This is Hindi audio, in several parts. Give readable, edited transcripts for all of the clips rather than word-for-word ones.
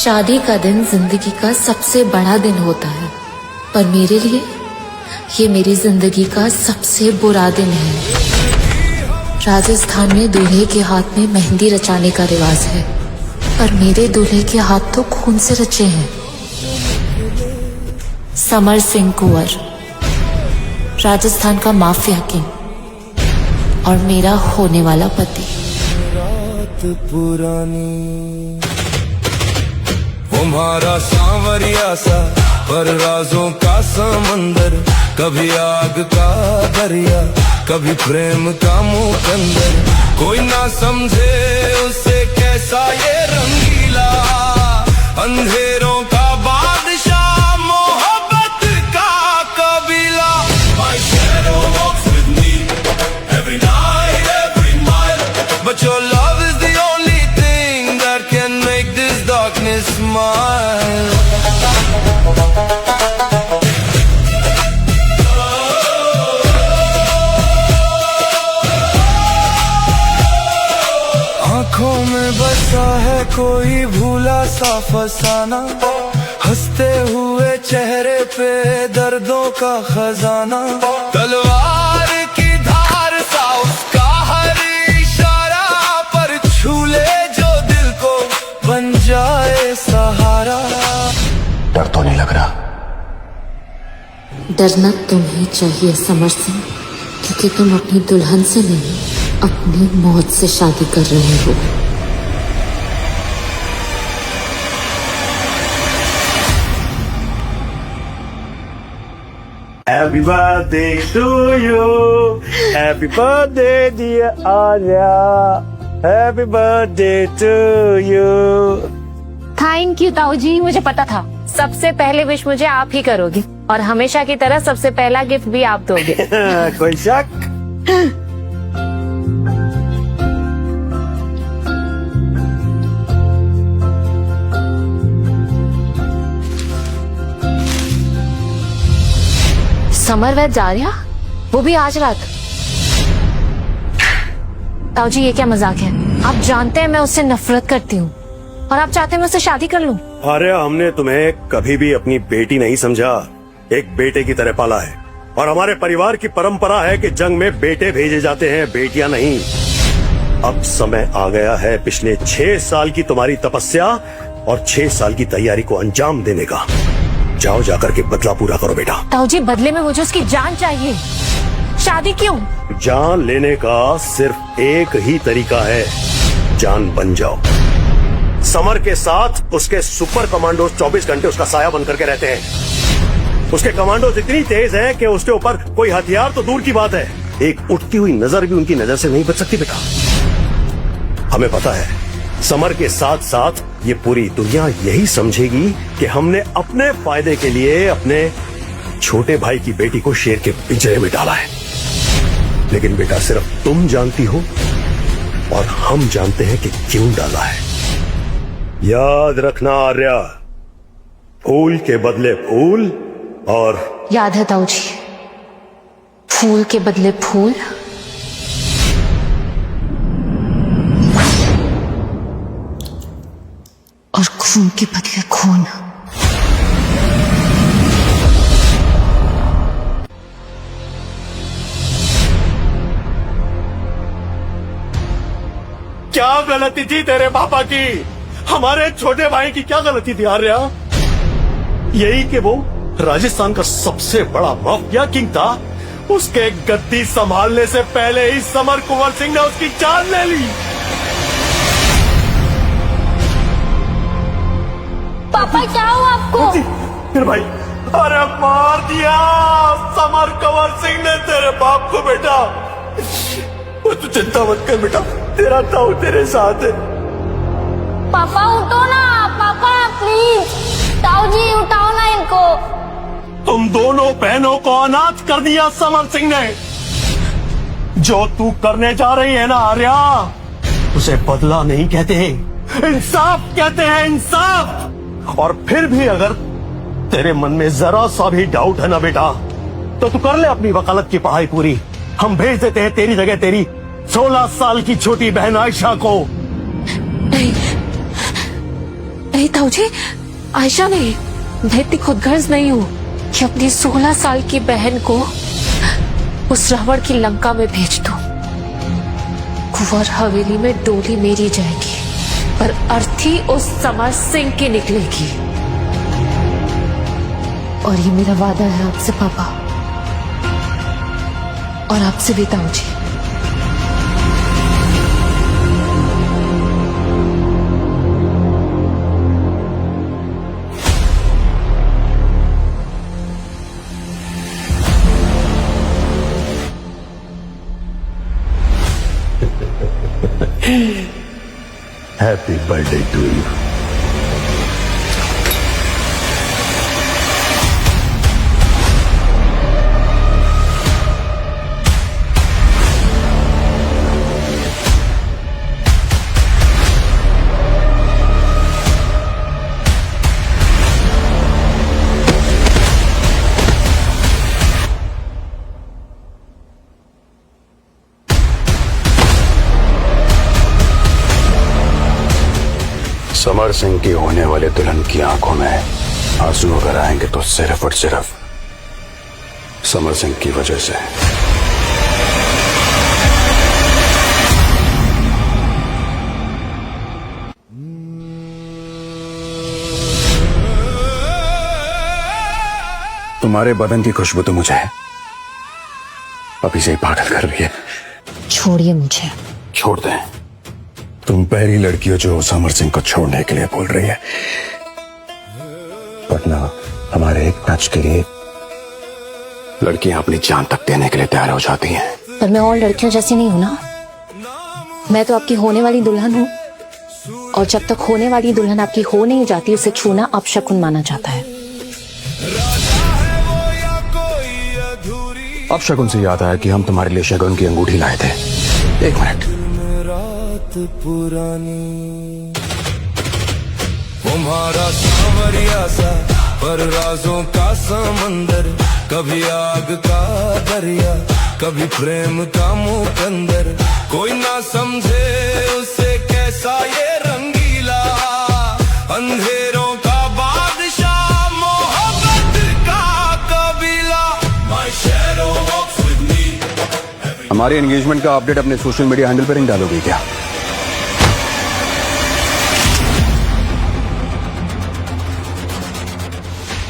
शादी का दिन जिंदगी का सबसे बड़ा दिन होता है, पर मेरे लिए ये मेरी जिंदगी का सबसे बुरा दिन है। राजस्थान में दूल्हे के हाथ में मेहंदी रचाने का रिवाज है, पर मेरे दूल्हे के हाथ तो खून से रचे हैं। समर सिंह कुंवर, राजस्थान का माफिया किंग और मेरा होने वाला पति। रात पुरानी तुम्हारा सांवरिया सा पर राजों का समंदर, कभी आग का दरिया कभी प्रेम का मुकंदर, कोई ना समझे उसे कैसा ये रंगीला, अंधेरों का बादशाह मोहब्बत का कबीला। My shadow walks with me every night, every mile, but your love is the only thing that can make this darkness smile. आँखों में बसा है कोई भूला सा फसाना, हंसते हुए चेहरे पे दर्दों का खजाना, तलवार की धार सा उसका हर इशारा, पर छू ले जो दिल को बन जाए सहारा। डर तो नहीं लग रहा? डरना तुम्हें चाहिए समर सिंह, क्योंकि तुम अपनी दुल्हन से नहीं अपनी मौत से शादी कर रहे हो। Happy birthday to you, happy birthday dear Arya, happy birthday to you. Thank you ताऊ जी, मुझे पता था सबसे पहले विश मुझे आप ही करोगे और हमेशा की तरह सबसे पहला गिफ्ट भी आप दोगे। कोई शक? समर वैद जा रहा, वो भी आज रात। ताऊ जी ये क्या मजाक है? आप जानते हैं मैं उससे नफरत करती हूँ और आप चाहते हैं मैं उससे शादी कर लूं। अरे हमने तुम्हें कभी भी अपनी बेटी नहीं समझा, एक बेटे की तरह पाला है और हमारे परिवार की परंपरा है कि जंग में बेटे भेजे जाते हैं, बेटियां नहीं। अब समय आ गया है पिछले 6 साल की तुम्हारी तपस्या और 6 साल की तैयारी को अंजाम देने का। जाओ जाकर के बदला पूरा करो बेटा। ताऊ जी बदले में मुझे उसकी जान चाहिए। शादी क्यों? जान लेने का सिर्फ एक ही तरीका है, जान बन जाओ। समर के साथ उसके सुपर कमांडोज 24 घंटे उसका साया बन करके रहते हैं। उसके कमांडोज इतनी तेज हैं कि उसके ऊपर कोई हथियार तो दूर की बात है, एक उठती हुई नजर भी उनकी नजर से नहीं बच सकती बेटा। हमें पता है समर के साथ साथ ये पूरी दुनिया यही समझेगी कि हमने अपने फायदे के लिए अपने छोटे भाई की बेटी को शेर के पिंजरे में डाला है। लेकिन बेटा सिर्फ तुम जानती हो और हम जानते हैं कि क्यों डाला है। याद रखना आर्या, फूल के बदले फूल और याद है ताऊ जी, फूल के बदले फूल और खून के बदले खून। क्या गलती थी तेरे पापा की? हमारे छोटे भाई की क्या गलती थी आर्या? यही कि वो राजस्थान का सबसे बड़ा माफिया किंग था। उसके गद्दी संभालने से पहले ही समर कुंवर सिंह ने उसकी जान ले ली। पापा क्या हुआ आपको? फिर भाई, अरे मार दिया समर कुंवर सिंह ने तेरे बाप को बेटा। तू चिंता मत कर बेटा, तेरा ताऊ तेरे साथ है। पापा उठो ना, पापा प्लीज। ताऊ जी उठाओ ना इनको। तुम दोनों बहनों को अनाथ कर दिया समर सिंह ने। जो तू करने जा रही है ना आर्या, उसे बदला नहीं कहते हैं, इंसाफ कहते हैं, इंसाफ। और फिर भी अगर तेरे मन में जरा सा भी डाउट है ना बेटा, तो तू कर ले अपनी वकालत की पढ़ाई पूरी। हम भेज देते हैं तेरी जगह तेरी 16 साल की छोटी बहन आयशा को। नहीं ताऊजी, आयशा नहीं, मैं इतनी खुदगर्ज नहीं हूँ कि अपनी 16 साल की बहन को उस रावण की लंका में भेज दूं। कुंवर हवेली में डोली मेरी जाएगी, पर अर्थी उस समर सिंह की निकलेगी। और ये मेरा वादा है आपसे पापा, और आपसे भी ताऊजी। Happy birthday to you. Samar Singh की होने वाले दुल्हन की आंखों में आंसू अगर आएंगे तो सिर्फ और सिर्फ समर सिंह की वजह से। तुम्हारे बदन की खुशबू तो मुझे अभी से ही पागल कर रही है। छोड़िए मुझे। छोड़ दें? तुम पहली लड़की हो जो समर सिंह को छोड़ने के लिए बोल रही है, वरना हमारे एक टच के लिए लड़कियां अपनी जान तक देने के लिए तैयार हो जाती हैं। पर मैं और लड़कियों जैसी नहीं हूं ना, मैं तो आपकी होने वाली दुल्हन हूं, और जब तक होने वाली दुल्हन आपकी हो नहीं जाती उसे छूना अपशकुन माना जाता है। अब शगुन से याद आया कि हम तुम्हारे लिए शगुन की अंगूठी लाए थे। एक मिनट। रात पुरानी तुम्हारा सांवरिया सा पर राजों का समंदर, कभी आग का दरिया, कभी प्रेम का मुकंदर, कोई ना समझे उसे कैसा ये रंगीला, अंधेरों का बादशाह, मोहब्बत का कबीला। My shadow walks with me। हमारे एंगेजमेंट का अपडेट अपने सोशल मीडिया हैंडल पर नहीं डालोगे क्या?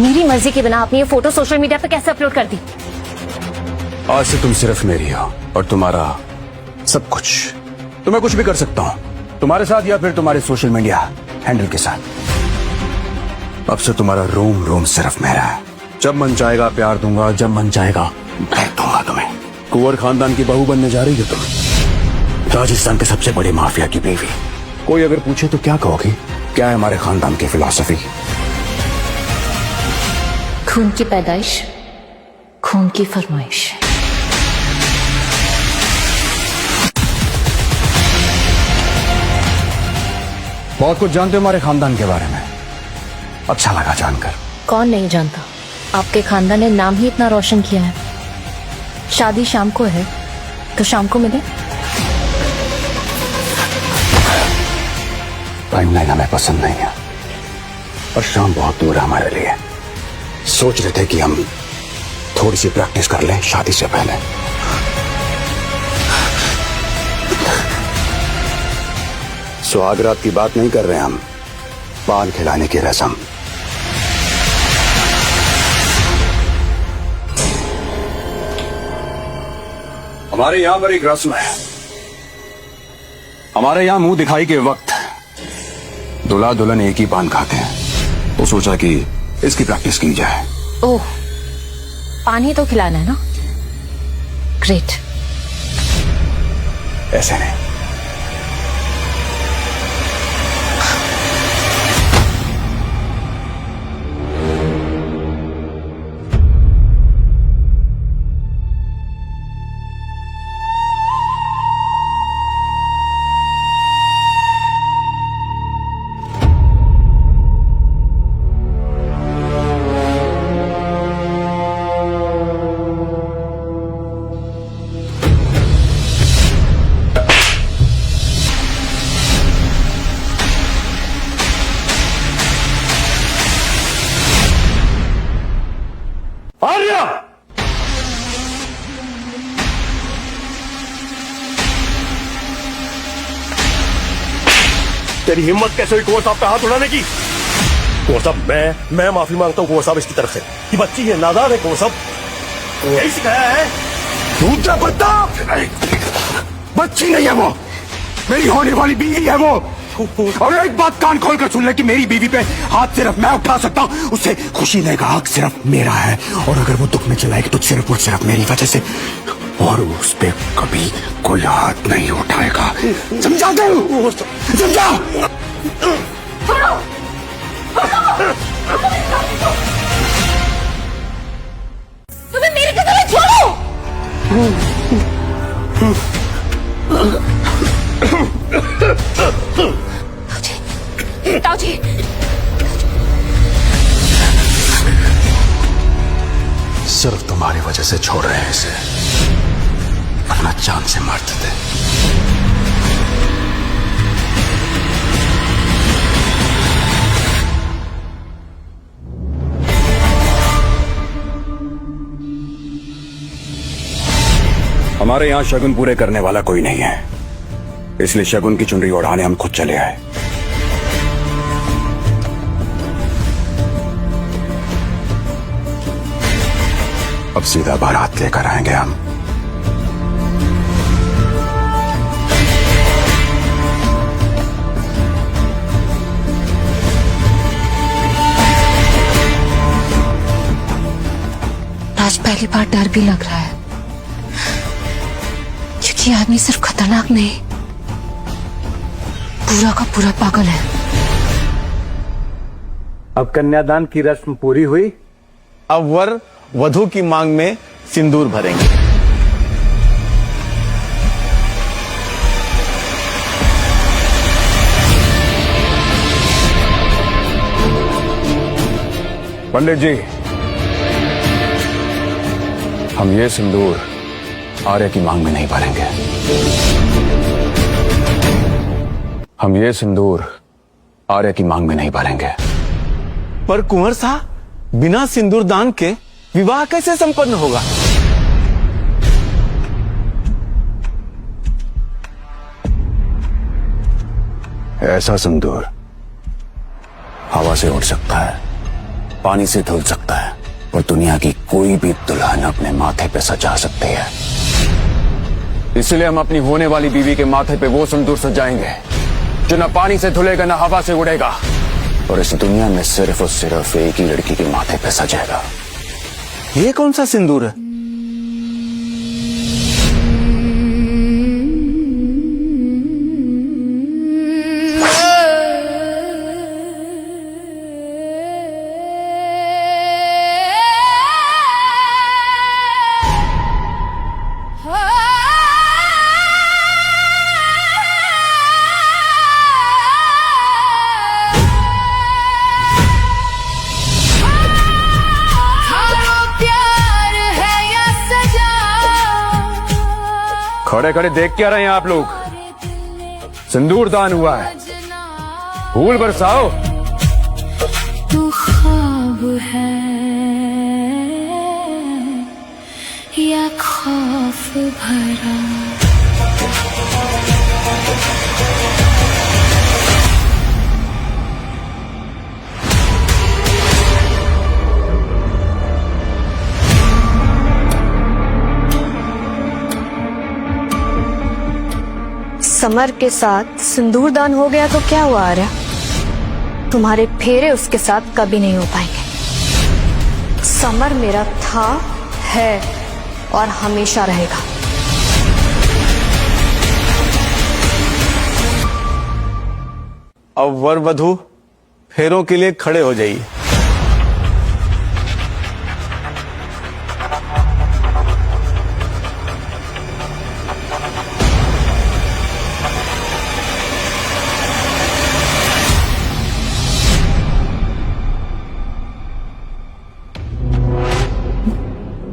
मेरी मर्जी के बिना आपने ये फोटो सोशल मीडिया पे कैसे अपलोड कर दी? आज से तुम सिर्फ मेरी हो और तुम्हारा सब कुछ। तो मैं कुछ भी कर सकता हूँ तुम्हारे साथ या फिर तुम्हारे सोशल मीडिया हैंडल के साथ। अब से तुम्हारा रोम रोम सिर्फ मेरा है। जब मन चाहेगा प्यार दूंगा, जब मन चाहेगा भेज दूंगा तुम्हें। कुंवर खानदान की बहू बनने जा रही हो तुम, राजस्थान के सबसे बड़े माफिया की बीवी। कोई अगर पूछे तो क्या कहोगी? क्या है हमारे खानदान की फिलॉसफी? खून की पैदाइश, खून की फरमाइश। बहुत कुछ जानते हो हमारे खानदान के बारे में, अच्छा लगा जानकर। कौन नहीं जानता, आपके खानदान ने नाम ही इतना रोशन किया है। शादी शाम को है तो शाम को मिले। टाइमलाइन हमें पसंद नहीं है और शाम बहुत दूर है हमारे लिए। सोच रहे थे कि हम थोड़ी सी प्रैक्टिस कर लें शादी से पहले। सुहागरात की बात नहीं कर रहे हम, पान खिलाने की रस्म। हमारे यहां पर एक रस्म है। हमारे यहां मुंह दिखाई के वक्त दूल्हा दुल्हन एक ही पान खाते हैं, तो सोचा कि इसकी प्रैक्टिस की जाए। ओह, पानी तो खिलाना है ना? ग्रेट। ऐसे नहीं। तेरी हिम्मत कैसे हुई कुंवर साहब पे हाथ उठाने की? कुंवर साहब, मैं माफी मांगता हूँ कुंवर साहब इसकी तरफ से। ये बच्ची है, नादान है कुंवर साहब, यही सिखाया है। दूसरा बदमाश बच्ची नहीं है वो, मेरी होने वाली बीवी है वो। और एक बात कान खोल कर सुन ले कि मेरी बीवी पे हाथ सिर्फ मैं उठा सकता हूँ, उसे खुशी देने का हक सिर्फ मेरा है। और अगर वो दुख में चलाएगी तो सिर्फ और सिर्फ मेरी वजह से, और उस पे कभी कोई हाथ नहीं उठाएगा। समझा दे? समझा? तुम्हें मेरे के गले छोड़ो। ताऊजी, सिर्फ तुम्हारी वजह से छोड़ रहे हैं इसे, वरना जान से मारते थे। हमारे यहां शगुन पूरे करने वाला कोई नहीं है, इसलिए शगुन की चुनरी ओढ़ाने हम खुद चले आए। अब सीधा बारात लेकर आएंगे हम। आज पहली बार डर भी लग रहा है, क्योंकि ये आदमी सिर्फ खतरनाक नहीं, पूरा का पूरा पागल है। अब कन्यादान की रस्म पूरी हुई, अब वर वधू की मांग में सिंदूर भरेंगे। पंडित जी, हम ये सिंदूर आर्य की मांग में नहीं भरेंगे। हम ये सिंदूर आर्य की मांग में नहीं भरेंगे। पर कुंवर साहब, बिना सिंदूर दान के विवाह कैसे संपन्न होगा? ऐसा सिंदूर हवा से उड़ सकता है, पानी से धुल सकता है, और दुनिया की कोई भी दुल्हन अपने माथे पे सजा सकती है। इसलिए हम अपनी होने वाली बीवी के माथे पे वो सिंदूर सजाएंगे जो न पानी से धुलेगा, न हवा से उड़ेगा, और इस दुनिया में सिर्फ और सिर्फ एक ही लड़की के माथे पे सजेगा। ये कौन सा सिंदूर है? खड़े खड़े देख क्या रहे हैं आप लोग? सिंदूर दान हुआ है, फूल बरसाओ। तू ख्वाब है या खौफ भरा, समर के साथ सिंदूर दान हो गया तो क्या हुआ आर्या? तुम्हारे फेरे उसके साथ कभी नहीं हो पाएंगे। समर मेरा था, है और हमेशा रहेगा। अब वर वधू फेरों के लिए खड़े हो जाइए।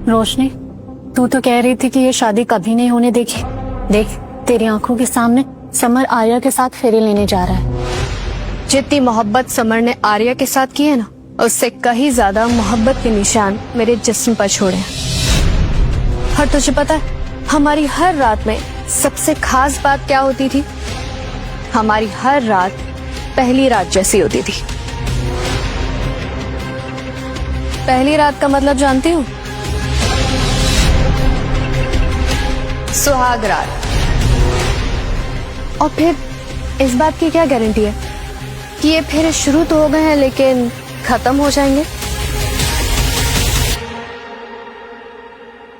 रोशनी, तू तो कह रही थी कि ये शादी कभी नहीं होने देगी। देख, तेरी आंखों के सामने समर आर्या के साथ फेरे लेने जा रहा है। जितनी मोहब्बत समर ने आर्या के साथ की है ना, उससे कहीं ज्यादा मोहब्बत के निशान मेरे जिस्म पर छोड़े हैं। और तुझे पता है, हमारी हर रात में सबसे खास बात क्या होती थी? हमारी हर रात पहली रात जैसी होती थी। पहली रात का मतलब जानती हूँ? सुहाग रात। और फिर इस बात की क्या गारंटी है कि ये फेरे शुरू तो हो गए हैं लेकिन खत्म हो जाएंगे?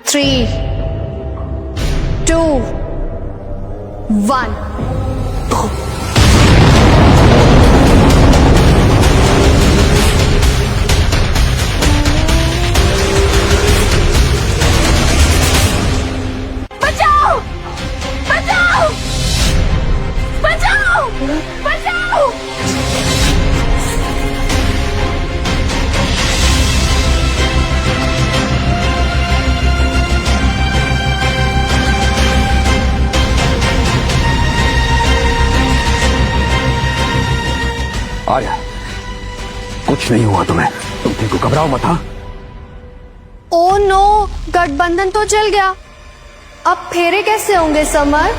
3, 2, 1। बचाओ! बचाओ! बचाओ! बचाओ! आर्या, कुछ नहीं हुआ तुम्हें, तुम ठीक हो, घबराओ मत। हाँ, ओ नो, गठबंधन तो जल गया। अब फेरे कैसे होंगे समर?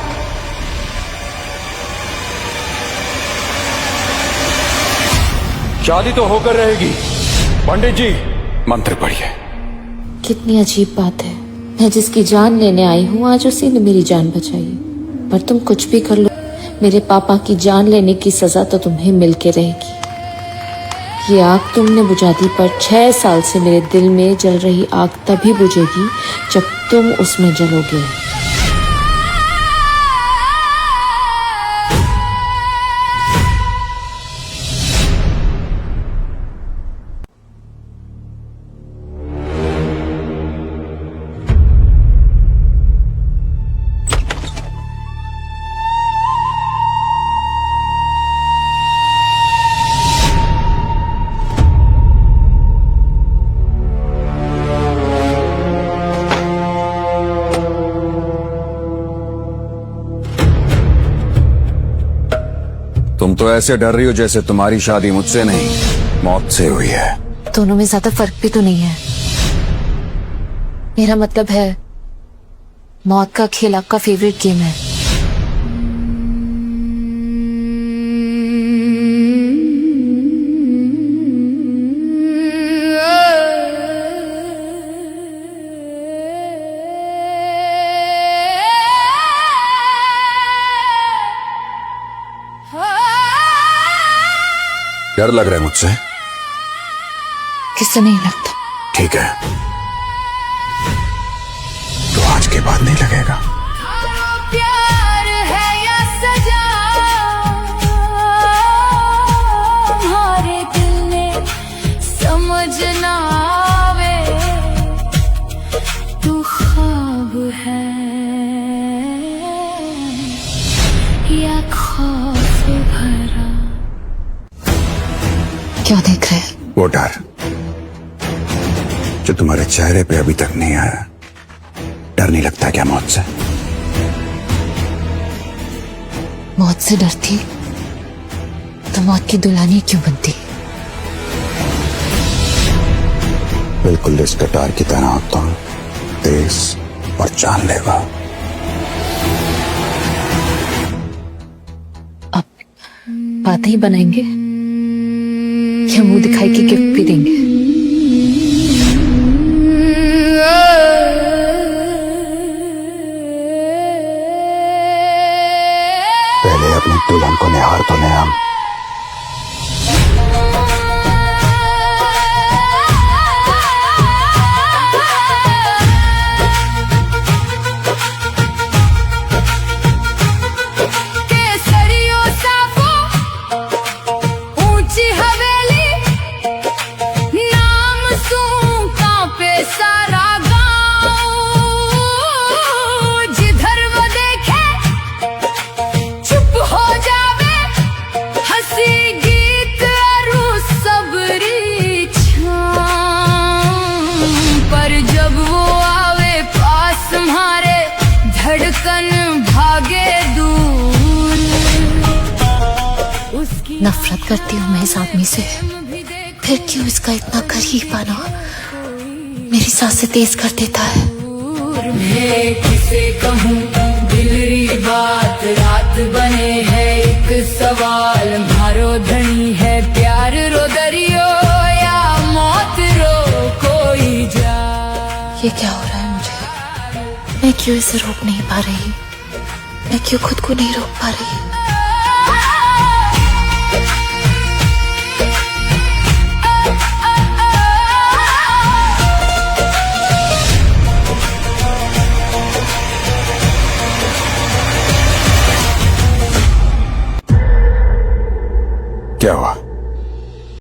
शादी तो होकर रहेगी। पंडित जी, मंत्र पढ़िए। कितनी अजीब बात है, मैं जिसकी जान लेने आई हूँ आज उसी ने मेरी जान बचाई है। पर तुम कुछ भी कर लो, मेरे पापा की जान लेने की सजा तो तुम्हें मिलके रहेगी। ये आग तुमने बुझा दी, पर 6 साल से मेरे दिल में जल रही आग तभी बुझेगी जब तुम उसमें जलोगे। तुम तो ऐसे डर रही हो जैसे तुम्हारी शादी मुझसे नहीं, मौत से हुई है। दोनों में ज्यादा फर्क भी तो नहीं है। मेरा मतलब है, मौत का खेल आपका फेवरेट गेम है। डर लग रहा है मुझसे? किससे नहीं लगता। ठीक है, तो आज के बाद नहीं लगेगा। प्यार है या सजा, तुम्हारे दिल में समझ ना आवे, तू ख्वाब है या खौफ भरा। क्या देख रहे हैं? वो डर जो तुम्हारे चेहरे पे अभी तक नहीं आया। डर नहीं लगता क्या मौत से? मौत से डरती तो मौत की दुल्हनी क्यों बनती? बिल्कुल इस कटार की तरह तुम तेज और जानलेवा। अब बातें ही बनाएंगे क्या मुंह दिखाई की गिफ्ट भी देंगे? पहले अपनी दुल्हन को निहार तो ले हम। नफरत करती हूँ मैं इस आदमी से, फिर क्यों इसका इतना करीब आना मेरी सांसें तेज कर देता है। मैं किसे कहूँ दिल री बात, रात बने है सवाल मारो धनी है प्यार रो दरियो या मौत रो कोई जा। ये क्या हो रहा है मुझे? मैं क्यों इसे रोक नहीं पा रही? मैं क्यों खुद को नहीं रोक पा रही?